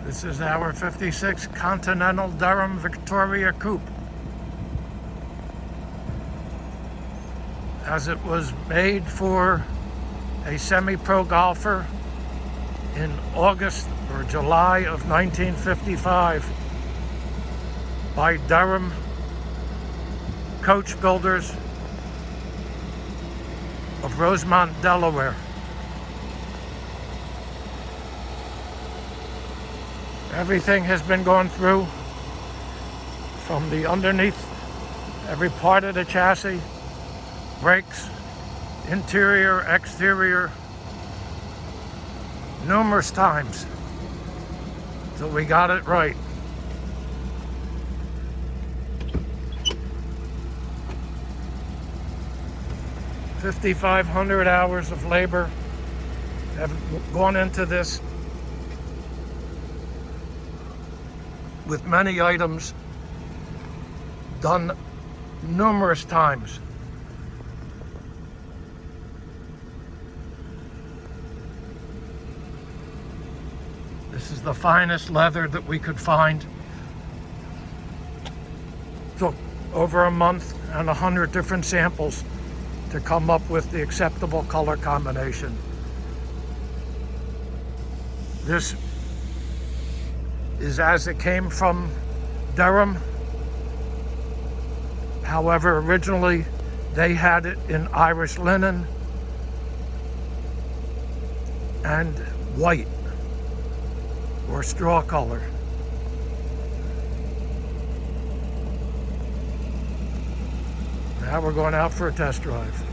This is our 56 Continental Durham Victoria Coupe. As it was made for a semi-pro golfer in August or July of 1955 by Derham coach builders of Rosemont, Delaware. Everything has been gone through from the underneath, every part of the chassis, brakes, interior, exterior, numerous times till we got it right. $5,500 hours of labor have gone into this, with many items done numerous times. This is the finest leather that we could find. Took over a month and 100 different samples to come up with the acceptable color combination. This is as it came from Derham. However, originally they had it in Irish linen and white or straw color. Now we're going out for a test drive.